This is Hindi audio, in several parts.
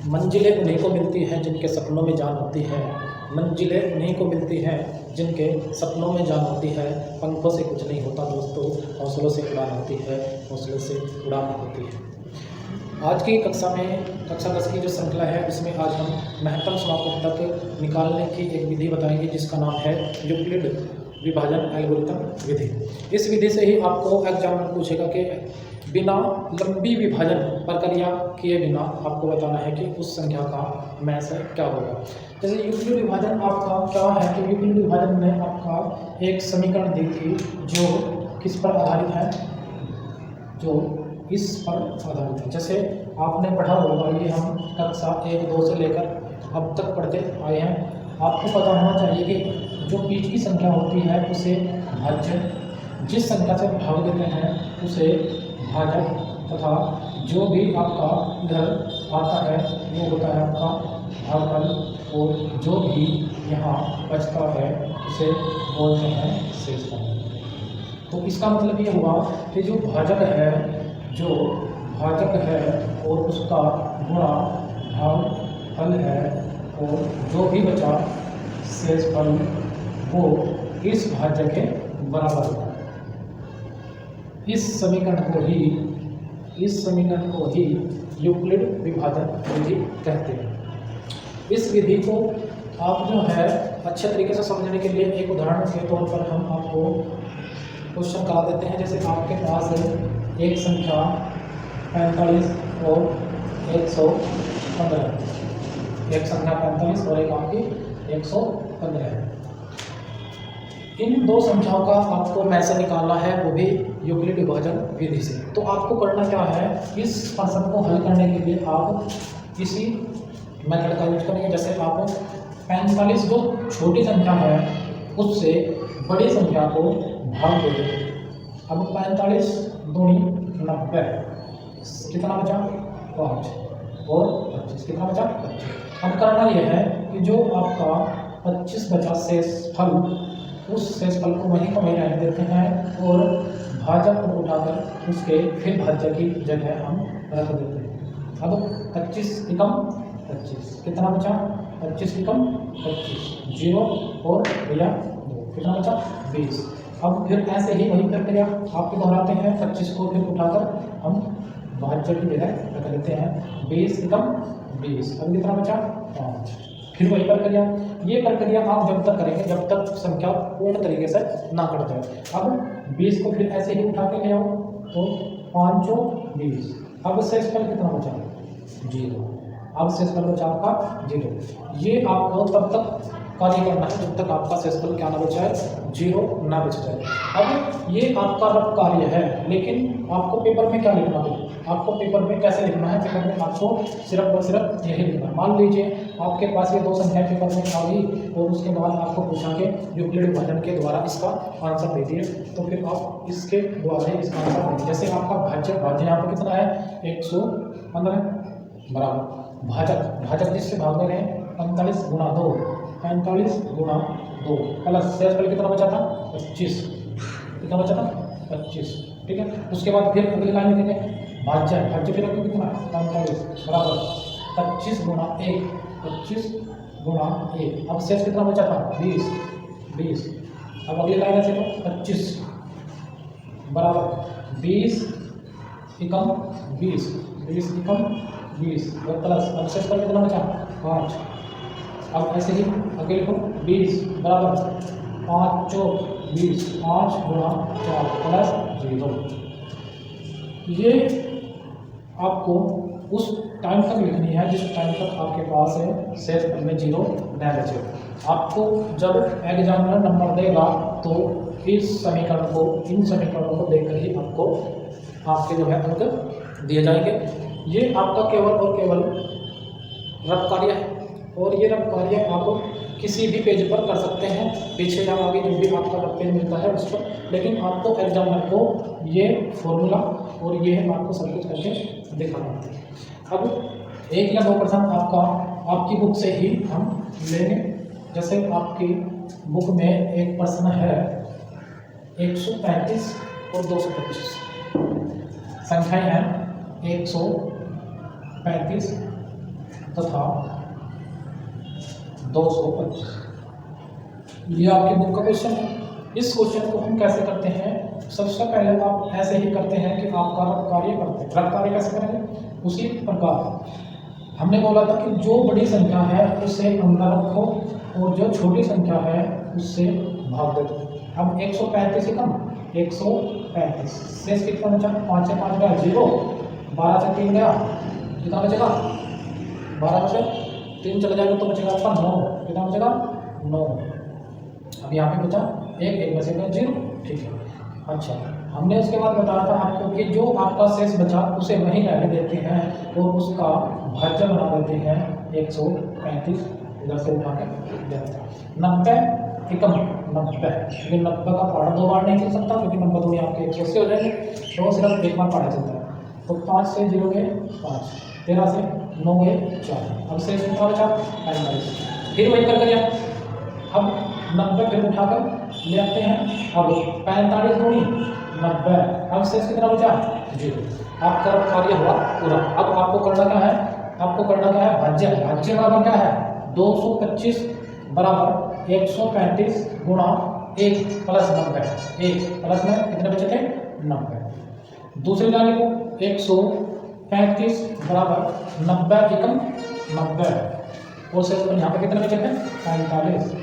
मंजिलें उन्हीं को मिलती हैं जिनके सपनों में जान होती है, मंजिलें उन्हीं को मिलती हैं जिनके सपनों में जान होती है। पंखों से कुछ नहीं होता दोस्तों, हौसलों से उड़ान होती है, हौसलों से उड़ान होती है। आज की कक्षा में कक्षा 10 की जो श्रृंखला है उसमें आज हम महत्तम समापन तक निकालने की एक विधि बताएंगे जिसका नाम है यूक्लिड विभाजन एल्गोरिथम विधि। इस विधि से ही आपको एग्जाम में पूछेगा कि बिना लंबी विभाजन प्रक्रिया किए बिना आपको बताना है कि उस संख्या का मैसे क्या होगा। जैसे यूक्लिड विभाजन आपका क्या है कि यूक्लिड विभाजन में आपका एक समीकरण दी थी जो किस पर आधारित है, जो इस पर आधारित है। जैसे आपने पढ़ा होगा, ये हम कक्षा 1-2 से लेकर अब तक पढ़ते आए हैं। आपको पता होना चाहिए कि जो बीच की संख्या होती है उसे भाज्य, जिस संख्या से भाग देते हैं उसे भाजक, तथा जो भी आपका इधर आता है वो होता है आपका भागफल, और जो भी यहाँ बचता है उसे बोलते हैं शेषफल। तो इसका मतलब ये हुआ कि जो भाजक है और उसका गुणा भागफल है, और जो भी बचा शेषफल वो इस भाज्य के बराबर होगा। इस समीकरण को ही यूक्लिड विभाजन विधि कहते हैं। इस विधि को आप जो है अच्छे तरीके से समझने के लिए एक उदाहरण के तौर पर हम आपको क्वेश्चन करा देते हैं। जैसे आपके पास एक संख्या 45 और 115, एक संख्या 45 और एक आपकी 115 है। इन दो संख्याओं का आपको मैसे निकालना है, वो भी यूक्लिड विभाजन विधि से। तो आपको करना क्या है, इस प्रश्न को हल करने के लिए आप इसी मेथड का यूज करेंगे। जैसे आप 45 जो छोटी संख्या है उससे बड़ी संख्या को भाग दे देंगे। अब 45 दूनी 90, कितना बचा 5 और 25, कितना बचा 25। अब करना यह है कि जो आपका 25 बचा शेषफल, उस शेषफल को वहीं को वहीं रहने देते हैं और भाजक को उठाकर उसके फिर भाज्य की जगह हम रख देते हैं। अब 25 एकम 25, कितना बचा 25 एकम 25, 0 और भैया 2, कितना बचा 20। अब फिर ऐसे ही वही प्रक्रिया आपके दोहराते हैं, 25 को फिर उठाकर हम भाज्य की जगह रख देते हैं, 20 एकम 20। अब कितना बचा 5। फिर वही प्रक्रिया, ये प्रक्रिया आप जब तक करेंगे जब तक संख्या पूर्ण तरीके से ना कट जाए। अब 20 को फिर ऐसे ही उठा के ले आओ तो 5 और 20। अब शेषफल कितना बचा 0। अब शेषफल बचा आपका 0। ये आपको तब तक कार्य करना है जब तक आपका शेषफल क्या ना बचा है, 0 ना बच जाए। अब ये आपका रफ कार्य है, लेकिन आपको पेपर में क्या लिखना है, आपको पेपर में कैसे लिखना है, पेपर में आपको सिर्फ और सिर्फ यही लिखना है। मान लीजिए आपके पास ये 2 संख्या पेपर में आ गई और उसके बाद आपको पूछा कि यूक्लिड विभाजन के द्वारा इसका आंसर दे दिए, तो फिर आप इसके द्वारा ही इसका आंसर देंगे। जैसे आपका भाज्य यहाँ पर कितना है 115 बराबर भाजक जिससे भाग दे रहे हैं 45 गुणा 2, 45 गुणा 2 प्लस शेषफल कितना बचा था 25, कितना बचा था 25। ठीक है, उसके बाद फिर अगली लाइन लिखेंगे भाज्य फिर आपको कितना 45 बराबर 25 गुणा 1, 25 गुणा 1। अब शेष कितना बचा था 20। अब अगली लाइन ऐसे 25 बराबर 20 एकम 20 एकम 20 और प्लस अब शेषफल कितना बचा 5। अब ऐसे ही आगे लिखो 20 बराबर 5 चौक 20, 5 गुणा 4 प्लस 0। ये आपको उस टाइम तक लिखनी है जिस टाइम तक आपके पास शेषफल में 0 न बचे। आपको जब एग्जामिनर नंबर देगा तो इन समीकरणों को देखकर ही आपको आपके जो है अंक दिए जाएंगे। ये आपका केवल और केवल रफ कार्य है, और ये रफ कार्य आप किसी भी पेज पर कर सकते हैं, पीछे या आगे जो भी आपका रफ पेज मिलता है उस पर, लेकिन आपको एग्जामिनर को ये फॉर्मूला और ये आपको सब कुछ करके दिखाना होता है। अब 1 या 2 प्रश्न आपकी बुक से ही हम लेंगे। जैसे आपकी बुक में एक प्रश्न है 135 और 225, संख्याएं हैं 135 तथा 225। ये आपकी बुक का क्वेश्चन है। इस क्वेश्चन को हम कैसे करते हैं, सबसे पहले आप ऐसे ही करते हैं कि आपका रक्त कार्य करते हैं। रक्त कार्य कैसे करेंगे, उसी प्रकार हमने बोला था कि जो बड़ी संख्या है उसे अंदर रखो और जो छोटी संख्या है उससे भाग दे दो। अब 135 ही कम 135 शेष कितना बचा, 5 से 5 गया 0, 12 से 3 गया कितना बचेगा, 12 में से 3 चले जाएगा तो बचेगा आपका 9, कितना बचेगा 9। अब यहाँ पे बचा 1 बचेगा 0, ठीक है। अच्छा, हमने उसके बाद बताया था आपको कि जो आपका शेष बचा उसे वहीं रहने देते हैं और उसका भाज्य बना देते हैं 135, इधर से उठा के देते हैं 90 एकम 90, लेकिन 90 का पहाड़ा 2 बार नहीं चल सकता क्योंकि 90 थोड़ी आपके 180 हो जाएंगे, तो सिर्फ एक बार पहाड़ा चलता है। तो 5 से 0 गए 5, 13 से 9 गए 4, अब शेष कितना बचा 45। फिर वही कर करिए, अब 90 फिर उठाकर ले आते हैं, अब 45 दूनी 90, अब शेष कितना बचा 0। आपका कार्य हुआ पूरा। अब आपको करना क्या है, आपको करना क्या है, भाज्य। भाज्य बराबर क्या है, 225 बराबर 135 गुणा 1 प्लस 90, 1 प्लस में कितने बचे थे 90। दूसरी लाइन को 135 बराबर 90 एकम 90 और शेष यहाँ पे कितने बचे थे 45।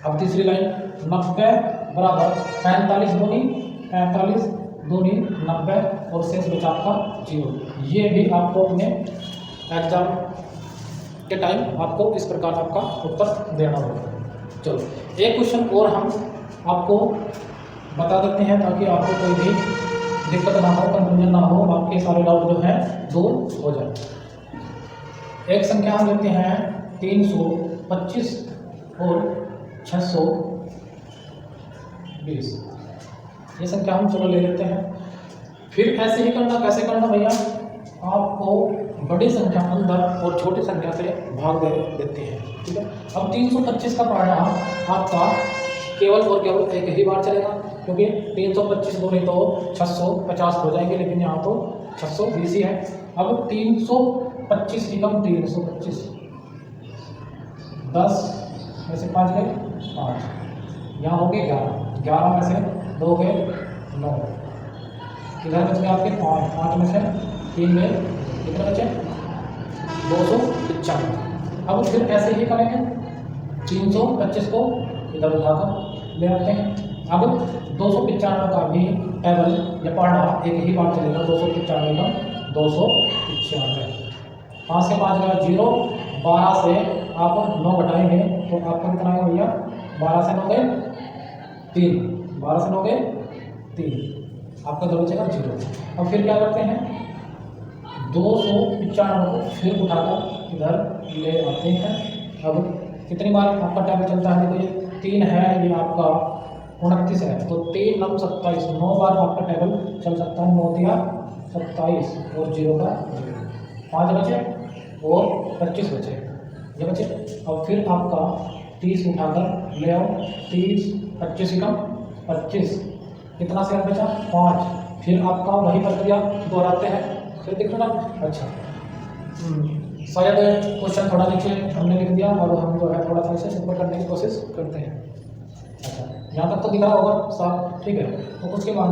अब तीसरी लाइन 90 बराबर 45 दूनी 90 और शेष बचा आपका 0। ये भी आपको अपने एग्जाम के टाइम आपको इस प्रकार आपका उत्तर देना होगा। चलो एक क्वेश्चन और हम आपको बता देते हैं ताकि आपको कोई भी दिक्कत ना हो, कंफ्यूजन ना हो, आपके सारे डाउट जो है दूर हो जाए। एक संख्या हम लेते हैं 325 और 620, ये संख्या हम चलो ले लेते हैं। फिर ऐसे ही करना, कैसे करना भैया, आपको बड़ी संख्या अंदर और छोटी संख्या से भाग दे देते हैं, ठीक है। अब 325 का पढ़ना आपका केवल और केवल एक ही बार चलेगा क्योंकि 325 दूनी तो 650 हो जाएंगे, लेकिन यहाँ तो 620 ही है। अब 325 की कम 325, 10 में से 5 गए 5, यहाँ हो गए 11, 11 में से 2 गए 9, इधर बच गए आपके 5, 5 में से 3 गए, कितने बचे 295। अब फिर ऐसे ही करेंगे, 325 को इधर उठाकर ले आते हैं। अब 295 का भी टेबल या पढ़ना एक ही बार चलेगा, 295 का 295, 5 से 5 गया 0, 12 से आप 9 घटाएंगे तो आपका कितना आएगा भैया, 12 से 9 गए 3, 12 से 9 गए 3, आपका तो बचेगा 0। अब फिर क्या करते हैं, 295 को फिर उठाकर इधर ले आते हैं। अब कितनी बार आपका टेबल चलता है, देखो ये 3 है, ये आपका 29 है, तो 3 9 27, 9 बार आपका टेबल चल सकता है, 9 दिया 27 और 0 का 0, 5 बचे और 25 बचे, ये बचे। अब फिर आपका 30 उठाकर ले आओ, 30 25 कम 25, कितना शेयर बचा 5, फिर आपका वही प्रक्रिया दोहराते हैं, फिर दिख रहा। अच्छा शायद क्वेश्चन थोड़ा नीचे हमने लिख दिया और हम जो है थोड़ा सा इसे सिंपल करने की कोशिश करते हैं। अच्छा यहाँ तक तो दिख रहा होगा साफ, ठीक है। तो उसके बाद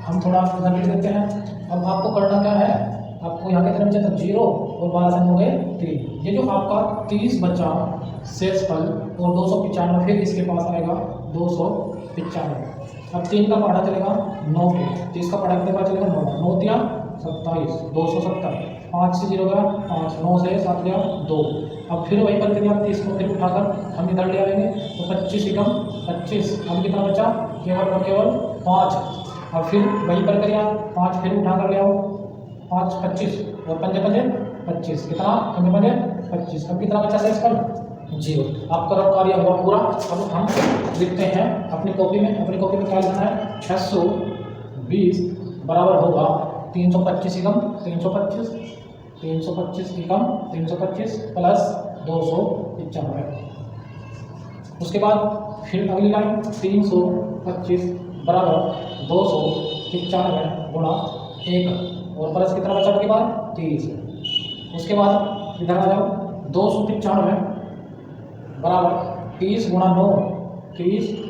हम थोड़ा इधर लिख देते हैं। अब आपको करना क्या है, आपको यहाँ कितने बचे थे 0 और 12 से 9 गए 3, ये जो आपका 30 बचा शेषफल और 295 फिर इसके पास आएगा 295। अब 3 का पहाड़ा चलेगा 9 पे, 30 का पहाड़ा कितने पास चलेगा 9, 9 दिया 27, 270, 5 से 0 गया 5, 9 से 7 गया 2। अब फिर वही प्रक्रिया 30 को फिर उठाकर हम इधर ले आएंगे तो 25 एकम 25, अब कितना बचा केवल और केवल 5। अब फिर वही प्रक्रिया 5 फिर उठाकर ले आओ, 5 25 और 5 25, कितना 5 25, अब कितना बचा शेषफल 0। आपका कार्य हुआ पूरा। अब हम लिखते हैं अपनी कॉपी में, अपनी कॉपी में क्या लिखना है, 620 बराबर होगा 325 एकम 325, 325 एकम 325 प्लस 295। उसके बाद फिर अगली लाइन 325 बराबर 295 गुणा 1 और प्लस कितना बचा के बाद 30। उसके बाद इधर आ जाओ, 295 बराबर 30 गुणा 9, 30